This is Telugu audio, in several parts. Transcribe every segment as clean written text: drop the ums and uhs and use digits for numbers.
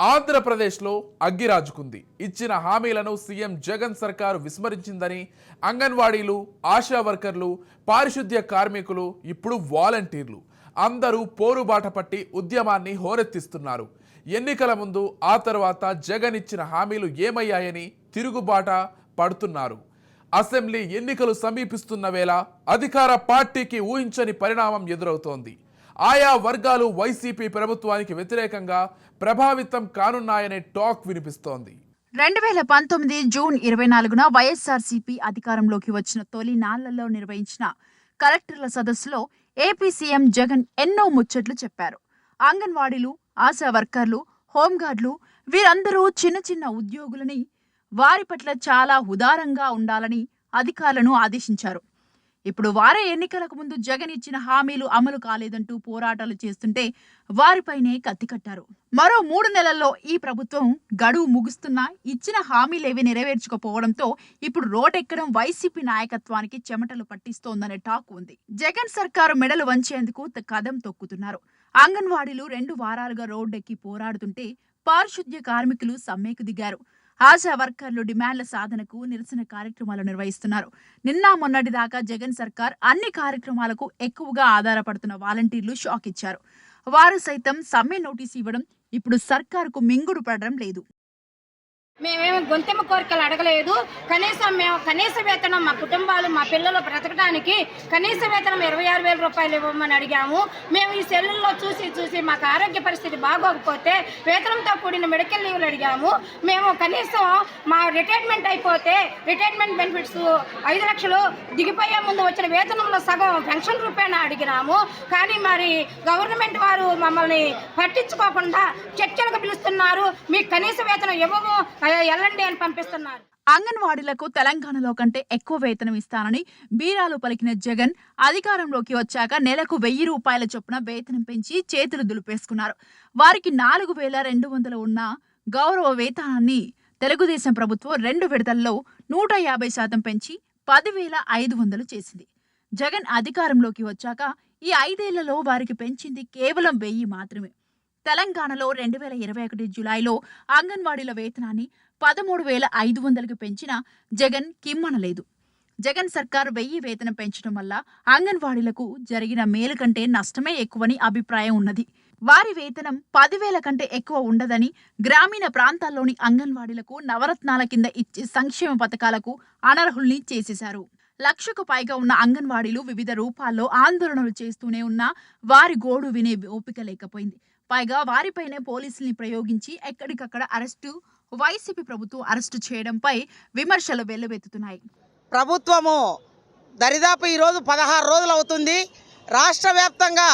ఆంధ్రప్రదేశ్లో అగ్గిరాజుకుంది. ఇచ్చిన హామీలను సీఎం జగన్ సర్కారు విస్మరించిందని అంగన్వాడీలు, ఆశా వర్కర్లు, పారిశుద్ధ్య కార్మికులు, ఇప్పుడు వాలంటీర్లు అందరూ పోరుబాట పట్టి ఉద్యమాన్ని హోరెత్తిస్తున్నారు. ఎన్నికల ముందు, ఆ తర్వాత జగన్ ఇచ్చిన హామీలు ఏమయ్యాయని తిరుగుబాట పడుతున్నారు. అసెంబ్లీ ఎన్నికలు సమీపిస్తున్న వేళ అధికార పార్టీకి ఊహించని పరిణామం ఎదురవుతోంది. ఆయా వర్గాలు వైసీపీ ప్రభుత్వానికి వ్యతిరేకంగా ప్రభావితం కానున్నాయనే టాక్ వినిపిస్తోంది. 2019 జూన్ 24న వైఎస్ఆర్సీపీ అధికారంలోకి వచ్చిన తొలి నాళ్లలో నిర్వహించిన కలెక్టర్ల సదస్సులో ఏపీ సీఎం జగన్ ఎన్నో ముచ్చట్లు చెప్పారు. అంగన్వాడీలు, ఆశా వర్కర్లు, హోంగార్డులు వీరందరూ చిన్న చిన్న ఉద్యోగులని, వారి పట్ల చాలా ఉదారంగా ఉండాలని అధికారులను ఆదేశించారు. ఇప్పుడు వారే ఎన్నికలకు ముందు జగన్ ఇచ్చిన హామీలు అమలు కాలేదంటూ పోరాటాలు చేస్తుంటే వారిపైనే కత్తికట్టారు. మరో 3 నెలల్లో ఈ ప్రభుత్వం గడువు ముగుస్తున్నా ఇచ్చిన హామీలేవి నెరవేర్చుకోపోవడంతో ఇప్పుడు రోడ్డెక్కడం వైసీపీ నాయకత్వానికి చెమటలు పట్టిస్తోందనే టాక్ ఉంది. జగన్ సర్కారు మెడలు వంచేందుకు కదం తొక్కుతున్నారు. అంగన్వాడీలు 2 వారాలుగా రోడ్డెక్కి పోరాడుతుంటే పారిశుద్ధ్య కార్మికులు సమ్మెకు దిగారు. ఆశా వర్కర్లు డిమాండ్ల సాధనకు నిరసన కార్యక్రమాలు నిర్వహిస్తున్నారు. నిన్న మొన్నటి దాకా జగన్ సర్కార్ అన్ని కార్యక్రమాలకు ఎక్కువగా ఆధారపడుతున్న వాలంటీర్లు షాక్ ఇచ్చారు. వారు సైతం సమ్మె నోటీసు ఇవ్వడం ఇప్పుడు సర్కారుకు మింగుడు పడడం లేదు. మేమేమో గొంతెమ్మ కోరికలు అడగలేదు. కనీసం మేము కనీస వేతనం మా కుటుంబాలు, మా పిల్లలు బ్రతకడానికి కనీస వేతనం 26,000 రూపాయలు ఇవ్వమని అడిగాము. మేము ఈ సెల్లుల్లో చూసి మాకు ఆరోగ్య పరిస్థితి బాగోకపోతే వేతనంతో కూడిన మెడికల్ లీవ్లు అడిగాము. మేము కనీసం మా రిటైర్మెంట్ అయిపోతే రిటైర్మెంట్ బెనిఫిట్స్ 5 లక్షలు దిగిపోయే ముందు వచ్చిన వేతనంలో సగం పెన్షన్ రూపాయన అడిగినాము. కానీ మరి గవర్నమెంట్ వారు మమ్మల్ని పట్టించుకోకుండా చర్చలకు పిలుస్తున్నారు. మీకు కనీస వేతనం ఇవ్వము, ఎల్లండి అని పంపిస్తున్నారు. అంగన్వాడీలకు తెలంగాణలో కంటే ఎక్కువ వేతనం ఇస్తానని బీరాలు పలికిన జగన్ అధికారంలోకి వచ్చాక నెలకు 1,000 రూపాయల చొప్పున వేతనం పెంచి చేతులు దులిపేసుకున్నారు. వారికి 4,200 ఉన్న గౌరవ వేతనాన్ని తెలుగుదేశం ప్రభుత్వం 2 విడతల్లో 150% పెంచి 10,500 చేసింది. జగన్ అధికారంలోకి వచ్చాక ఈ 5 ఏళ్లలో వారికి పెంచింది కేవలం 1,000 మాత్రమే. తెలంగాణలో 2021 జూలైలో అంగన్వాడీల వేతనాన్ని 13,500కి పెంచిన జగన్ కిమ్మనలేదు. జగన్ సర్కార్ 1,000 వేతనం పెంచడం వల్ల అంగన్వాడీలకు జరిగిన మేలు కంటే నష్టమే ఎక్కువని అభిప్రాయం ఉన్నది. వారి వేతనం 10,000 కంటే ఎక్కువ ఉండదని, గ్రామీణ ప్రాంతాల్లోని అంగన్వాడీలకు నవరత్నాల కింద ఇచ్చే సంక్షేమ పథకాలకు అనర్హుల్ని చేసేశారు. 1,00,000కు పైగా ఉన్న అంగన్వాడీలు వివిధ రూపాల్లో ఆందోళనలు చేస్తూనే ఉన్నా వారి గోడు వినే ఓపిక లేకపోయింది. పైగా వారిపైనే పోలీసుల్ని ప్రయోగించి ఎక్కడికక్కడ అరెస్టు, వైసీపీ ప్రభుత్వం అరెస్టు చేయడంపై విమర్శలు వెల్లువెత్తుతున్నాయి. ప్రభుత్వము దరిదాపు ఈరోజు 16 రోజులు అవుతుంది. రాష్ట్ర వ్యాప్తంగా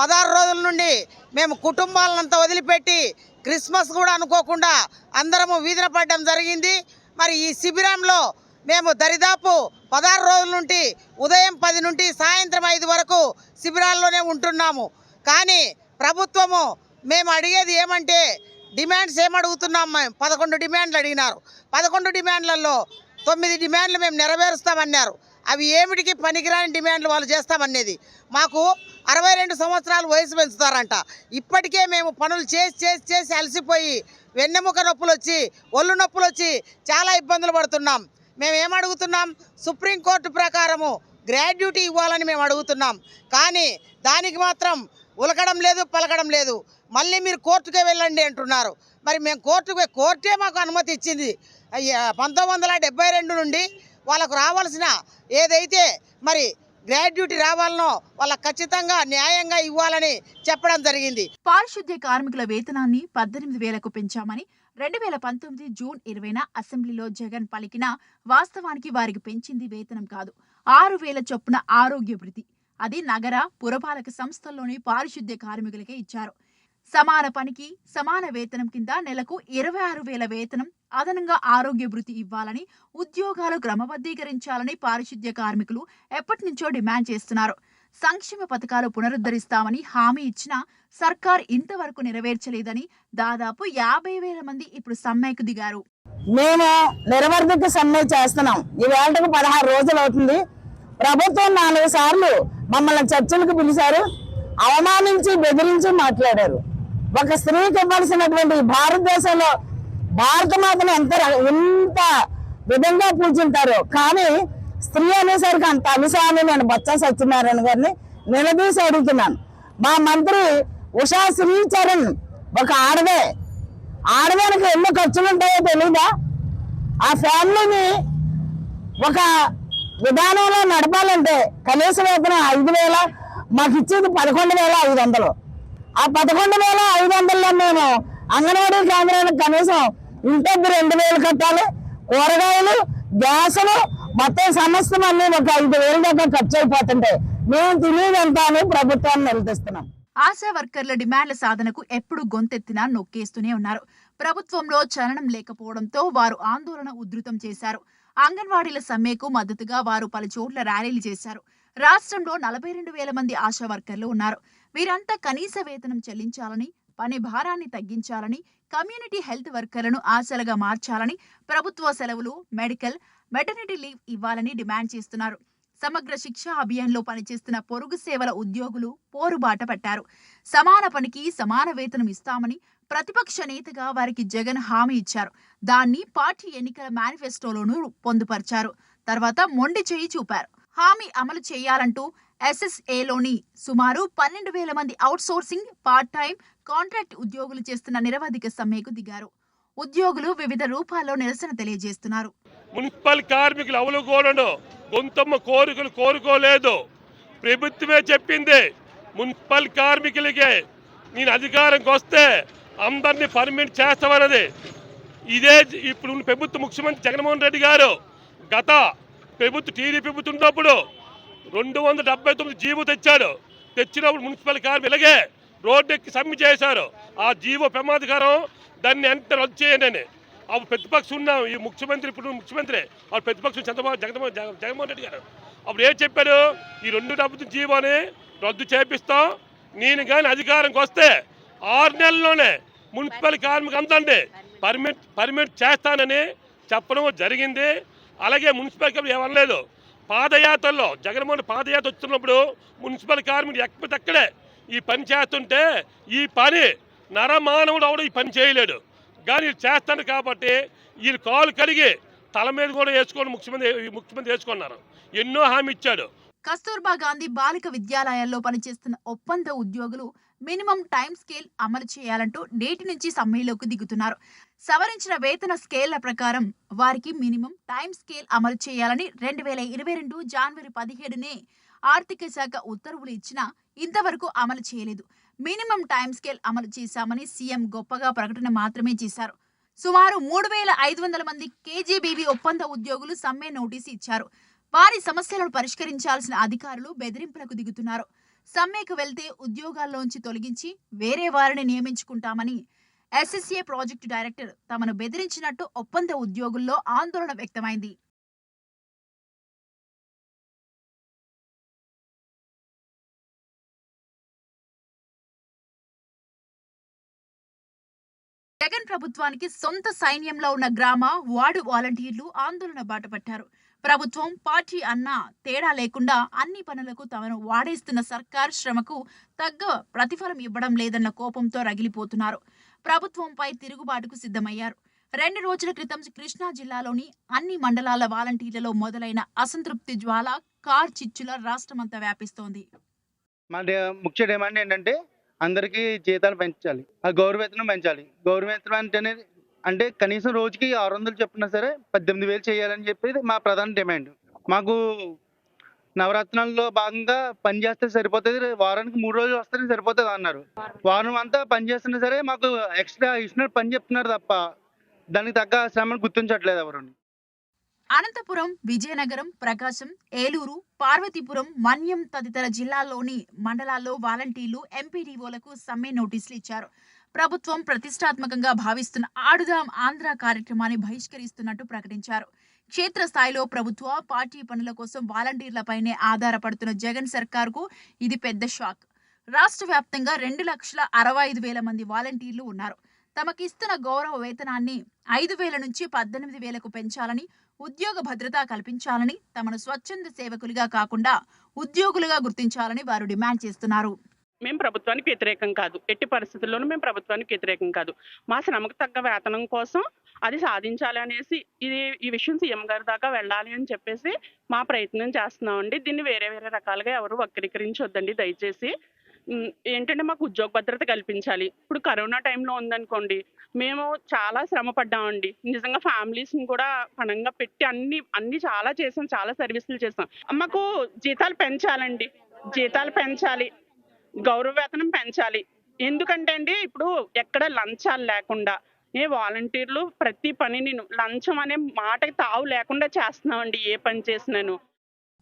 16 రోజుల నుండి మేము కుటుంబాలంతా వదిలిపెట్టి క్రిస్మస్ కూడా అనుకోకుండా అందరము వీధిన పడడం జరిగింది. మరి ఈ శిబిరంలో మేము దరిదాపు 16 రోజుల నుండి ఉదయం 10 నుండి సాయంత్రం 5 వరకు శిబిరాల్లోనే ఉంటున్నాము. కానీ ప్రభుత్వము మేము అడిగేది ఏమంటే డిమాండ్స్ ఏమడుగుతున్నాం? మేము 11 డిమాండ్లు అడిగినారు. 11 డిమాండ్లలో 9 డిమాండ్లు మేము నెరవేరుస్తామన్నారు. అవి ఏమిటికి పనికిరాని డిమాండ్లు వాళ్ళు చేస్తామనేది. మాకు 62 సంవత్సరాలు వయసు పెంచుతారంట. ఇప్పటికే మేము పనులు చేసి అలసిపోయి వెన్నెముక నొప్పులు వచ్చి, ఒళ్ళు నొప్పులు వచ్చి చాలా ఇబ్బందులు పడుతున్నాం. మేము ఏమడుగుతున్నాం? సుప్రీంకోర్టు ప్రకారము గ్రాడ్యుటీ ఇవ్వాలని మేము అడుగుతున్నాం. కానీ దానికి మాత్రం ఉలకడం లేదు, పలకడం లేదు. మళ్ళీ మీరు కోర్టుకే వెళ్ళండి అంటున్నారు. మరి మేము కోర్టే మాకు అనుమతి ఇచ్చింది. 1972 నుండి వాళ్ళకు రావాల్సిన ఏదైతే మరి గ్రాడ్యుటీ రావాలనో వాళ్ళకి ఖచ్చితంగా న్యాయంగా ఇవ్వాలని చెప్పడం జరిగింది. పారిశుద్ధ్య కార్మికుల వేతనాన్ని 18,000కు పెంచామని 2019 జూన్ 20న అసెంబ్లీలో జగన్ పలికిన వాస్తవానికి వారికి పెంచింది వేతనం కాదు, 6,000 చొప్పున ఆరోగ్య భృతి. అది నగర పురపాలక సంస్థల్లోని పారిశుద్ధ్య కార్మికులకే ఇచ్చారు. సమాన పనికి సమాన వేతనం కింద నెలకు 26,000 వేతనం, అదనంగా ఆరోగ్య భృతి ఇవ్వాలని, ఉద్యోగాలు క్రమబద్ధీకరించాలని పారిశుద్ధ్య కార్మికులు ఎప్పటి నుంచో డిమాండ్ చేస్తున్నారు. సంక్షేమ పథకాలు పునరుద్ధరిస్తామని హామీ ఇచ్చిన సర్కార్ ఇంతవరకు నెరవేర్చలేదని దాదాపు 50,000 మంది ఇప్పుడు సమ్మెకు దిగారు. మేము నిరవర్ధక సమ్మె చేస్తున్నాం. ఈ వేళకు 16 రోజులు అవుతుంది. ప్రభుత్వం 4 సార్లు మమ్మల్ని చర్చలకు పిలిచారు. అవమానించి బెదిరించి మాట్లాడారు. ఒక స్త్రీకి ఇవ్వాల్సినటువంటి భారతదేశంలో భారత మాతను ఎంత విధంగా పూజింటారు. కానీ స్త్రీ అనేసరికి అంత అవిసాన్ని నేను బొత్స సత్యనారాయణ గారిని నిలదీసి అడుగుతున్నాను. మా మంత్రి ఉషా శ్రీచరణ్ ఒక ఆడదానికి ఎన్ని ఖర్చులు ఉంటాయో తెలీదా? ఆ ఫ్యామిలీని ఒక విధానంలో నడపాలంటే కనీస వేతనం 5,000, మాకు ఇచ్చేది 11,500. ఆ 11,500లో మేము అంగన్వాడీ కేంద్రానికి కనీసం ఇంటికి 2,000 కట్టాలి. కూరగాయలు, గ్యాసులు మొత్తం సమస్తం అన్ని ఒక 5,000 దాకా ఖర్చు అయిపోతుంటాయి. మేము తినేదంతా అని ప్రభుత్వాన్ని నిలదీస్తున్నాం. ఆశా వర్కర్ల డిమాండ్ల సాధనకు ఎప్పుడు గొంతెత్తినా నొక్కేస్తూనే ఉన్నారు. ప్రభుత్వంలో చలనం లేకపోవడంతో వారు ఆందోళన ఉధృతం చేశారు. అంగన్వాడీల సమ్మెకు మద్దతుగా వారు పలు చోట్ల ర్యాలీలు చేశారు. రాష్ట్రంలో 42,000 మంది ఆశా వర్కర్లు ఉన్నారు. వీరంతా కనీస వేతనం చెల్లించాలని, పని భారాన్ని తగ్గించాలని, కమ్యూనిటీ హెల్త్ వర్కర్లను ఆశలుగా మార్చాలని, ప్రభుత్వ సెలవులు, మెటర్నిటీ లీవ్ ఇవ్వాలని డిమాండ్ చేస్తున్నారు. సమగ్ర శిక్షా అభియాన్లో పనిచేస్తున్న పొరుగు సేవల ఉద్యోగులు పోరుబాట పట్టారు. సమాన పనికి సమాన వేతనం ఇస్తామని ప్రతిపక్ష నేతగా వారికి జగన్ హామీ ఇచ్చారు. దాన్ని పార్టీ ఎన్నికల మేనిఫెస్టోలోనూ పొందుపరిచారు. తర్వాత మొండి చేయి చూపారు. హామీ అమలు చేయాలంటూ SSAలోని సుమారు 12,000 మంది అవుట్సోర్సింగ్, పార్ట్ టైం, కాంట్రాక్ట్ ఉద్యోగులు చేస్తున్న నిరవధిక సమ్మెకు దిగారు. ఉద్యోగులు వివిధ రూపాల్లో నిరసన తెలియజేస్తున్నారు. మున్సిపల్ కార్మికులు అవలుగోలను గొంతమ్మ కోరికలు కోరుకోలేదు. ప్రభుత్వమే చెప్పింది మున్సిపల్ కార్మికులకి నేను అధికారంకి వస్తే అందరినీ పర్మిట్ చేస్తామన్నది. ఇదే ఇప్పుడు ప్రభుత్వ ముఖ్యమంత్రి జగన్మోహన్ రెడ్డి గారు గత ప్రభుత్వ టీడీపీ ప్రభుత్వం ఉన్నప్పుడు 279 జీవో తెచ్చాడు. తెచ్చినప్పుడు మున్సిపల్ కార్మికులకే రోడ్డు ఎక్కి సమ్మె చేశారు. ఆ జీవో ప్రమాదకరం, దాన్ని ఎంత రద్దు చేయండి. అప్పుడు ప్రతిపక్షం ఉన్నాం. ఈ ముఖ్యమంత్రి ఇప్పుడు ముఖ్యమంత్రి అప్పుడు ప్రతిపక్షం జగన్మోహన్ రెడ్డి గారు అప్పుడు ఏం చెప్పారు? ఈ 279 జీవోని రద్దు చేపిస్తాం, నేను కానీ అధికారంకి వస్తే 6 నెలల్లోనే మున్సిపల్ కార్మికులు అంతండి పర్మిట్ చేస్తానని చెప్పడం జరిగింది. అలాగే మున్సిపల్ కార్మికులు ఏమనలేదు. పాదయాత్రలో జగన్మోహన్ పాదయాత్ర వస్తున్నప్పుడు మున్సిపల్ కార్మికులు ఎక్కడే ఈ పని చేస్తుంటే ఈ పని నరమానవుడు అవడం ఈ పని చేయలేడు. కానీ వీళ్ళు చేస్తాను కాబట్టి వీళ్ళు కాలు కడిగి తల మీద కూడా వేసుకోండి ముఖ్యమంత్రి వేసుకున్నారు. ఎన్నో హామీ ఇచ్చాడు. కస్తూర్బా గాంధీ బాలిక విద్యాలయాల్లో పనిచేస్తున్న ఒప్పంద ఉద్యోగులు మినిమం టైం స్కేల్ అమలు చేయాలంటూ నేటి నుంచి సమ్మెలోకి దిగుతున్నారు. సవరించిన వేతన స్కేళ్ల ప్రకారం వారికి మినిమం టైం స్కేల్ అమలు చేయాలని 2022 జనవరి 17నే ఆర్థిక శాఖ ఉత్తర్వులు ఇచ్చినా ఇంతవరకు అమలు చేయలేదు. మినిమం టైం స్కేల్ అమలు చేశామని సీఎం గొప్పగా ప్రకటన మాత్రమే చేశారు. సుమారు 3,500 మంది కేజీబీవీ ఒప్పంద ఉద్యోగులు సమ్మె నోటీసు ఇచ్చారు. వారి సమస్యలను పరిష్కరించాల్సిన అధికారులు బెదిరింపులకు దిగుతున్నారు. సమ్మెకు వెళ్తే ఉద్యోగాల్లోంచి తొలగించి వేరే వారిని నియమించుకుంటామని SSA ప్రాజెక్టు డైరెక్టర్ తమను బెదిరించినట్టు ఒప్పంద ఉద్యోగుల్లో ఆందోళన వ్యక్తమైంది. జగన్ ప్రభుత్వానికి సొంత సైన్యంలో ఉన్న గ్రామ, వార్డు వాలంటీర్లు ఆందోళన బాటపట్టారు. ప్రభుత్వం, పార్టీ అన్నా తేడా లేకుండా అన్ని పనులకు తమను వాడేస్తున్న సర్కార్ శ్రమకు తగ్గ ప్రతిఫలం ఇవ్వడం లేదన్న కోపంతో రగిలిపోతున్నారు. ప్రభుత్వంపై తిరుగుబాటుకు సిద్ధమయ్యారు. 2 రోజుల క్రితం కృష్ణా జిల్లాలోని అన్ని మండలాల వాలంటీర్లలో మొదలైన అసంతృప్తి జ్వాల కార్ చిచ్చుల రాష్ట్రమంతా వ్యాపిస్తోంది. మా ముఖ్య డిమాండ్ ఏంటంటే అందరికీ జీతాలు పెంచాలి, ఆ గౌరవేతనం పెంచాలి. గౌరవేతనం అంటే కనీసం రోజుకి 600 చెప్పినా సరే 18,000 చేయాలని చెప్పేది మా ప్రధాన డిమాండ్. మాకు నవరత్నాల్లో భాగంగా పని చేస్తే సరిపోతుంది, వారానికి 3 రోజులు వస్తేనే సరిపోతుంది అన్నారు. వారం అంతా పని చేస్తున్నా సరే మాకు ఎక్స్ట్రా ఇచ్చినట్టు పని చెప్తున్నారు తప్ప దానికి తగ్గ శ్రమను గుర్తించట్లేదు ఎవరు. అనంతపురం, విజయనగరం, ప్రకాశం, ఏలూరు, పార్వతీపురం, మన్యం తదితర జిల్లాల్లోని మండలాల్లో వాలంటీర్లు ఎంపీడీఓలకు సమ్మె నోటీసులు ఇచ్చారు. ప్రభుత్వం ప్రతిష్టాత్మకంగా భావిస్తున్న ఆడుదాం ఆంధ్ర కార్యక్రమాన్ని బహిష్కరిస్తున్నట్టు ప్రకటించారు. క్షేత్రస్థాయిలో ప్రభుత్వ, పార్టీ పనుల కోసం వాలంటీర్లపైనే ఆధారపడుతున్న జగన్ సర్కార్కు ఇది పెద్ద షాక్. రాష్ట్ర వ్యాప్తంగా 2,65,000 మంది వాలంటీర్లు ఉన్నారు. తమకిస్తున్న గౌరవ వేతనాన్ని 5,000 నుంచి 18,000కు పెంచాలని, ఉద్యోగ భద్రత కల్పించాలని, తమను స్వచ్ఛంద సేవకులుగా కాకుండా ఉద్యోగులుగా గుర్తించాలని వారు డిమాండ్ చేస్తున్నారు. మేము ప్రభుత్వానికి వ్యతిరేకం కాదు, ఎట్టి పరిస్థితుల్లోనూ మేము ప్రభుత్వానికి వ్యతిరేకం కాదు. మా శ్రమకు తగ్గ వేతనం కోసం అది సాధించాలి అనేసి ఈ విషయం సీఎం గారి దాకా వెళ్ళాలి అని చెప్పేసి మా ప్రయత్నం చేస్తున్నామండి. దీన్ని వేరే రకాలుగా ఎవరు వక్రీకరించొద్దండి దయచేసి. ఏంటంటే మాకు ఉద్యోగ భద్రత కల్పించాలి. ఇప్పుడు కరోనా టైంలో ఉందనుకోండి, మేము చాలా శ్రమ పడ్డామండి. నిజంగా ఫ్యామిలీస్ని కూడా పణంగా పెట్టి అన్ని చాలా చేసాం, చాలా సర్వీసులు చేసాం. మాకు జీతాలు పెంచాలండి, జీతాలు పెంచాలి, గౌరవ వేతనం పెంచాలి. ఎందుకంటే అండి ఇప్పుడు ఎక్కడ లంచాలు లేకుండా వాలంటీర్లు ప్రతి పనిని లంచం అనే మాటకి తావు లేకుండా చేస్తున్నామండి ఏ పని చేసినాను.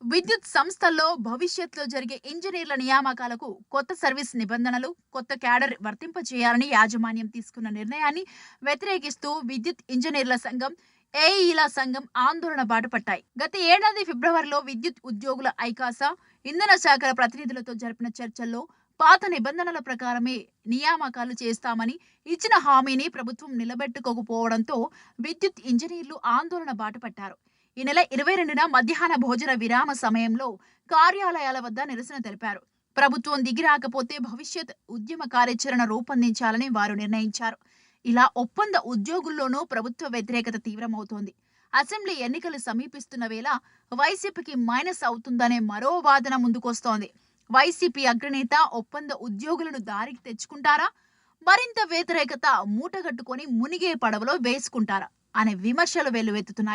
విద్యుత్ సంస్థల్లో భవిష్యత్తులో జరిగే ఇంజనీర్ల నియామకాలకు కొత్త సర్వీస్ నిబంధనలు, కొత్త క్యాడర్ వర్తింపజేయాలని యాజమాన్యం తీసుకున్న నిర్ణయాన్ని వ్యతిరేకిస్తూ విద్యుత్ ఇంజనీర్ల సంఘం, ఏఈల సంఘం ఆందోళన బాటపట్టాయి. గత ఏడాది ఫిబ్రవరిలో విద్యుత్ ఉద్యోగుల ఐకాస, ఇంధన శాఖల ప్రతినిధులతో జరిపిన చర్చల్లో పాత నిబంధనల ప్రకారమే నియామకాలు చేస్తామని ఇచ్చిన హామీని ప్రభుత్వం నిలబెట్టుకోకపోవడంతో విద్యుత్ ఇంజనీర్లు ఆందోళన బాటపట్టారు. ఈ నెల 22న మధ్యాహ్న భోజన విరామ సమయంలో కార్యాలయాల వద్ద నిరసన తెలిపారు. ప్రభుత్వం దిగిరాకపోతే భవిష్యత్ ఉద్యమ కార్యాచరణ రూపొందించాలని వారు నిర్ణయించారు. ఇలా ఒప్పంద ఉద్యోగుల్లోనూ ప్రభుత్వ వ్యతిరేకత తీవ్రమవుతోంది. అసెంబ్లీ ఎన్నికలు సమీపిస్తున్న వేళ వైసీపీకి మైనస్ అవుతుందనే మరో వాదన ముందుకొస్తోంది. వైసీపీ అగ్రనేత ఒప్పంద ఉద్యోగులను దారికి తెచ్చుకుంటారా, మరింత వ్యతిరేకత మూటగట్టుకొని మునిగే పడవలో వేసుకుంటారా అనే విమర్శలు వెల్లువెత్తుతున్నాయి.